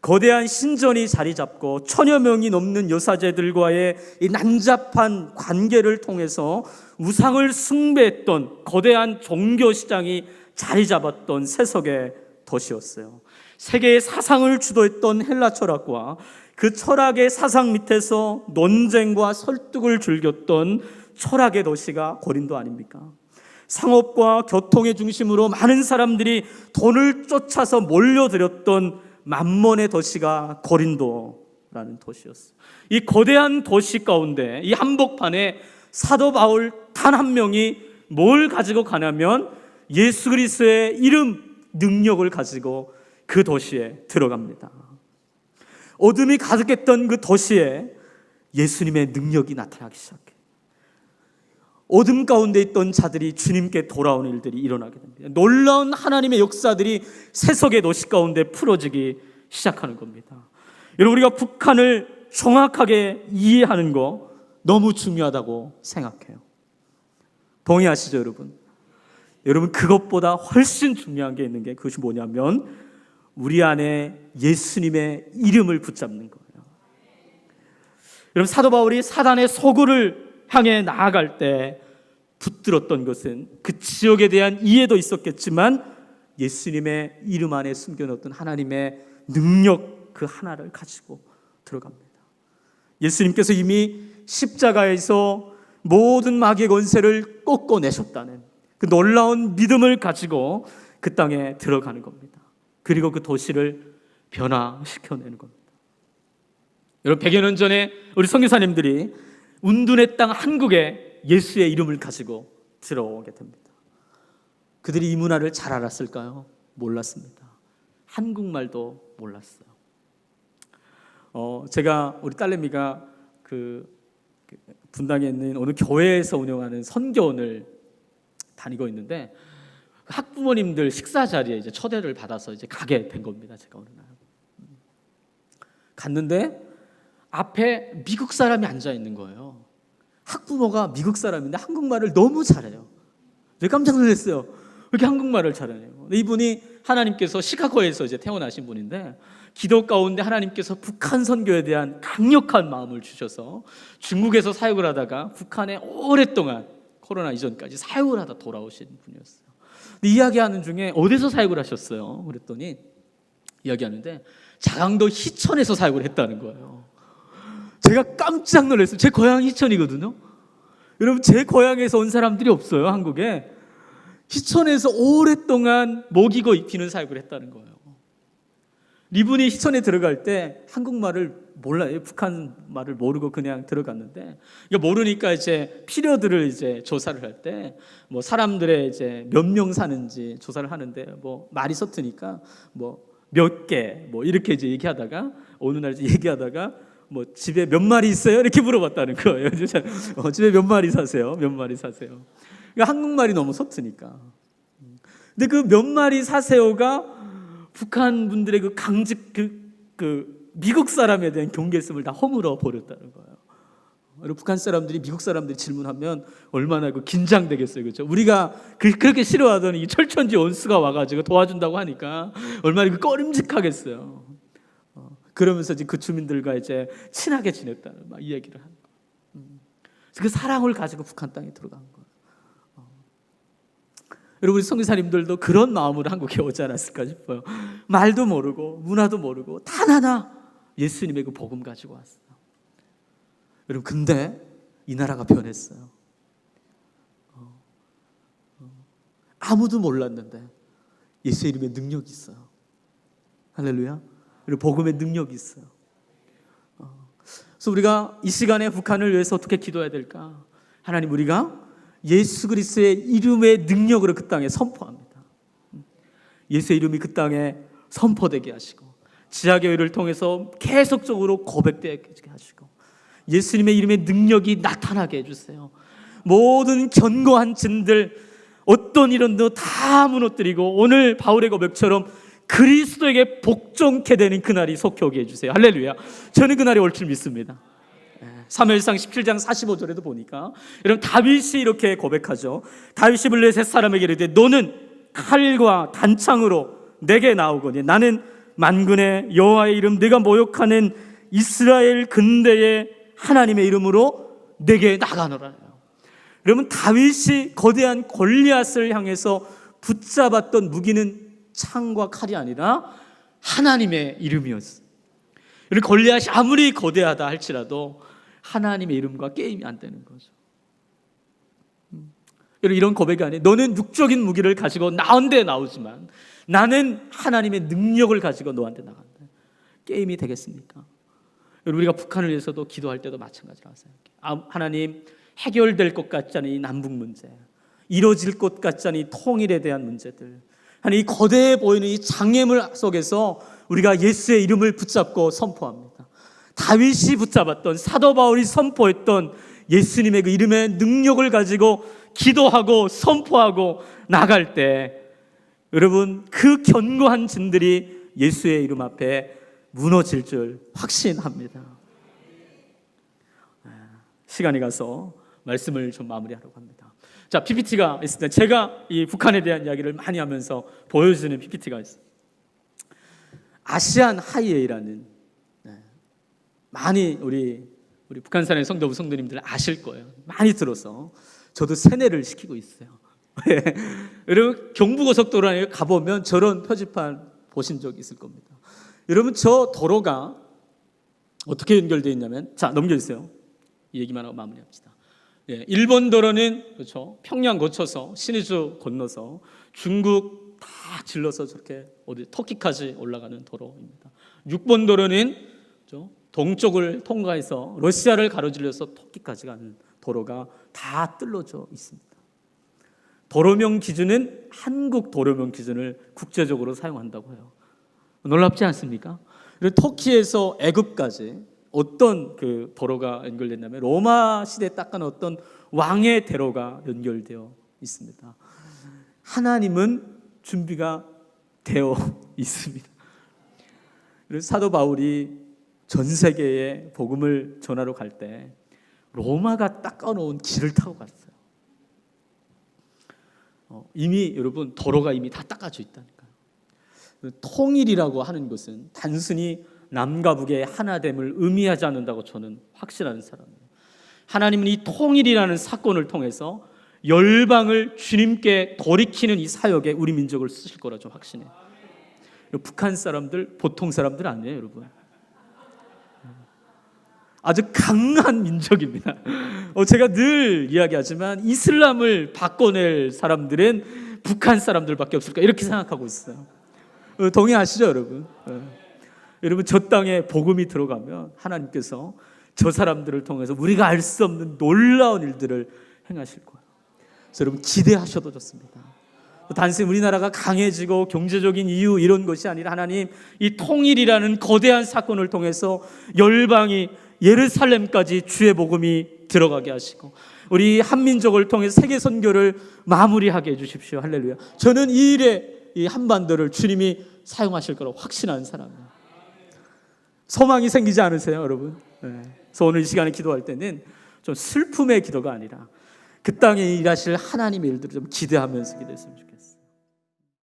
거대한 신전이 자리 잡고 1000여 명이 넘는 여사제들과의 이 난잡한 관계를 통해서 우상을 숭배했던 거대한 종교 시장이 자리 잡았던 세속의 도시였어요. 세계의 사상을 주도했던 헬라 철학과 그 철학의 사상 밑에서 논쟁과 설득을 즐겼던 철학의 도시가 고린도 아닙니까? 상업과 교통의 중심으로 많은 사람들이 돈을 쫓아서 몰려들었던 만몬의 도시가 고린도 라는 도시였어요. 이 거대한 도시 가운데 이 한복판에 사도 바울 단 한 명이 뭘 가지고 가냐면 예수 그리스도의 이름, 능력을 가지고 그 도시에 들어갑니다. 어둠이 가득했던 그 도시에 예수님의 능력이 나타나기 시작해요. 어둠 가운데 있던 자들이 주님께 돌아오는 일들이 일어나게 됩니다. 놀라운 하나님의 역사들이 세속의 도시 가운데 풀어지기 시작하는 겁니다. 여러분, 우리가 북한을 정확하게 이해하는 거 너무 중요하다고 생각해요. 동의하시죠, 여러분? 여러분, 그것보다 훨씬 중요한 게 있는 게 그것이 뭐냐면 우리 안에 예수님의 이름을 붙잡는 거예요. 여러분, 사도 바울이 사단의 소굴을 향해 나아갈 때 붙들었던 것은 그 지역에 대한 이해도 있었겠지만 예수님의 이름 안에 숨겨놓던 하나님의 능력 그 하나를 가지고 들어갑니다. 예수님께서 이미 십자가에서 모든 마귀의 권세를 꺾어내셨다는 그 놀라운 믿음을 가지고 그 땅에 들어가는 겁니다. 그리고 그 도시를 변화시켜내는 겁니다. 여러분, 100여 년 전에 우리 선교사님들이 운둔의 땅 한국에 예수의 이름을 가지고 들어오게 됩니다. 그들이 이 문화를 잘 알았을까요? 몰랐습니다. 한국말도 몰랐어요. 제가 우리 딸내미가 그 분당에 있는 어느 교회에서 운영하는 선교원을 다니고 있는데 학부모님들 식사 자리에 이제 초대를 받아서 이제 가게 된 겁니다. 제가 어느 날 갔는데 앞에 미국 사람이 앉아 있는 거예요. 학부모가 미국 사람인데 한국말을 너무 잘해요. 제가 깜짝 놀랐어요. 왜 이렇게 한국말을 잘하네요. 이분이 하나님께서 시카고에서 이제 태어나신 분인데 기도 가운데 하나님께서 북한 선교에 대한 강력한 마음을 주셔서 중국에서 사역을 하다가 북한에 오랫동안 코로나 이전까지 사역을 하다 돌아오신 분이었어요. 근데 이야기하는 중에 어디서 사역을 하셨어요? 그랬더니 이야기하는데 자강도 희천에서 사역을 했다는 거예요. 제가 깜짝 놀랐어요. 제 고향이 희천이거든요. 여러분, 제 고향에서 온 사람들이 없어요, 한국에. 희천에서 오랫동안 먹이고 입히는 사역을 했다는 거예요. 이분이 희천에 들어갈 때 한국말을 몰라요. 북한 말을 모르고 그냥 들어갔는데, 모르니까 이제 필요들을 이제 조사를 할 때 뭐 사람들의 이제 몇 명 사는지 조사를 하는데 뭐 말이 서투니까 뭐 몇 개 뭐 이렇게 이제 얘기하다가 어느 날 이제 얘기하다가 뭐 집에 몇 마리 있어요? 이렇게 물어봤다는 거예요. 집에 몇 마리 사세요? 몇 마리 사세요? 그러니까 한국말이 너무 서투니까. 근데 그 몇 마리 사세요가 북한 분들의 그 강직 그 미국 사람에 대한 경계심을 다 허물어 버렸다는 거예요. 그리고 북한 사람들이 미국 사람들이 질문하면 얼마나 그 긴장되겠어요, 그렇죠? 우리가 그렇게 싫어하던 이 철천지 원수가 와가지고 도와준다고 하니까 얼마나 그 꺼림직하겠어요. 그러면서 이제 그 주민들과 이제 친하게 지냈다는 막 이야기를 하는 거예요. 그 사랑을 가지고 북한 땅에 들어간 거예요. 여러분, 우리 선교사님들도 그런 마음으로 한국에 오지 않았을까 싶어요. 말도 모르고 문화도 모르고 단 하나 예수님의 그 복음 가지고 왔어요. 여러분, 근데 이 나라가 변했어요. 아무도 몰랐는데 예수의 이름에 능력이 있어요. 할렐루야. 그리고 복음의 능력이 있어요. 그래서 우리가 이 시간에 북한을 위해서 어떻게 기도해야 될까? 하나님, 우리가 예수 그리스도의 이름의 능력으로 그 땅에 선포합니다. 예수의 이름이 그 땅에 선포되게 하시고 지하교회를 통해서 계속적으로 고백되게 하시고 예수님의 이름의 능력이 나타나게 해주세요. 모든 견고한 진들, 어떤 이론도 다 무너뜨리고 오늘 바울의 고백처럼 그리스도에게 복종케 되는 그날이 속히 오게 해주세요. 할렐루야. 저는 그날이 올 줄 믿습니다. 사무엘상 17장 45절에도 보니까 여러분, 다윗이 이렇게 고백하죠. 다윗이 블레셋 사람에게 이르되 너는 칼과 단창으로 내게 나오거니 나는 만군의 여호와의 이름 네가 모욕하는 이스라엘 근대의 하나님의 이름으로 내게 나가노라. 여러분, 다윗이 거대한 골리앗을 향해서 붙잡았던 무기는 창과 칼이 아니라 하나님의 이름이었어요. 여러분, 골리앗이 아무리 거대하다 할지라도 하나님의 이름과 게임이 안 되는 거죠. 여러분, 이런 고백이 아니에요. 너는 육적인 무기를 가지고 나한테 나오지만 나는 하나님의 능력을 가지고 너한테 나간다. 게임이 되겠습니까? 우리가 북한을 위해서도 기도할 때도 마찬가지라고 생각해요. 하나님, 해결될 것 같지 않은 이 남북 문제, 이루어질 것 같지 않은 이 통일에 대한 문제들, 하나님, 이 거대해 보이는 이 장애물 속에서 우리가 예수의 이름을 붙잡고 선포합니다. 다윗이 붙잡았던, 사도 바울이 선포했던 예수님의 그 이름의 능력을 가지고 기도하고 선포하고 나갈 때, 여러분, 그 견고한 진들이 예수의 이름 앞에 무너질 줄 확신합니다. 시간이 가서 말씀을 좀 마무리하려고 합니다. 자, PPT가 있습니다. 제가 이 북한에 대한 이야기를 많이 하면서 보여주는 PPT가 있습니다. 아시안 하이웨이라는, 많이 우리 북한산의 성도부 성도님들 아실 거예요. 많이 들어서 저도 세뇌를 시키고 있어요. 여러분, 경부고속도로에 가보면 저런 표지판 보신 적 있을 겁니다. 여러분, 저 도로가 어떻게 연결되어 있냐면, 자, 넘겨주세요. 이 얘기만 하고 마무리합시다. 일본 도로는 그렇죠, 평양 거쳐서 신의주 건너서 중국 다 질러서 저렇게 어디 터키까지 올라가는 도로입니다. 6번 도로는 그렇죠, 동쪽을 통과해서 러시아를 가로질러서 터키까지 가는 도로가 다 뚫어져 있습니다. 도로명 기준은 한국 도로명 기준을 국제적으로 사용한다고 해요. 놀랍지 않습니까? 그리고 터키에서 애굽까지 어떤 그 도로가 연결됐냐면 로마 시대에 닦아놓은 어떤 왕의 대로가 연결되어 있습니다. 하나님은 준비가 되어 있습니다. 그래서 사도 바울이 전 세계에 복음을 전하러 갈 때 로마가 닦아놓은 길을 타고 갔어요. 이미 여러분, 도로가 이미 다 닦아져 있다니까요. 통일이라고 하는 것은 단순히 남과 북의 하나됨을 의미하지 않는다고 저는 확신하는 사람이에요. 하나님은 이 통일이라는 사건을 통해서 열방을 주님께 돌이키는 이 사역에 우리 민족을 쓰실 거라 좀 확신해요. 북한 사람들 보통 사람들 아니에요, 여러분. 아주 강한 민족입니다. 제가 늘 이야기하지만 이슬람을 바꿔낼 사람들은 북한 사람들밖에 없을까 이렇게 생각하고 있어요. 동의하시죠, 여러분? 여러분, 저 땅에 복음이 들어가면 하나님께서 저 사람들을 통해서 우리가 알 수 없는 놀라운 일들을 행하실 거예요. 그래서 여러분, 기대하셔도 좋습니다. 단순히 우리나라가 강해지고 경제적인 이유 이런 것이 아니라 하나님, 이 통일이라는 거대한 사건을 통해서 열방이 예루살렘까지 주의 복음이 들어가게 하시고 우리 한민족을 통해서 세계 선교를 마무리하게 해주십시오. 할렐루야. 저는 이 일에, 이 한반도를 주님이 사용하실 거라고 확신하는 사람이에요. 소망이 생기지 않으세요, 여러분? 그래서 오늘 이 시간에 기도할 때는 좀 슬픔의 기도가 아니라 그 땅에 일하실 하나님의 일들을 좀 기대하면서 기도했으면 좋겠어요.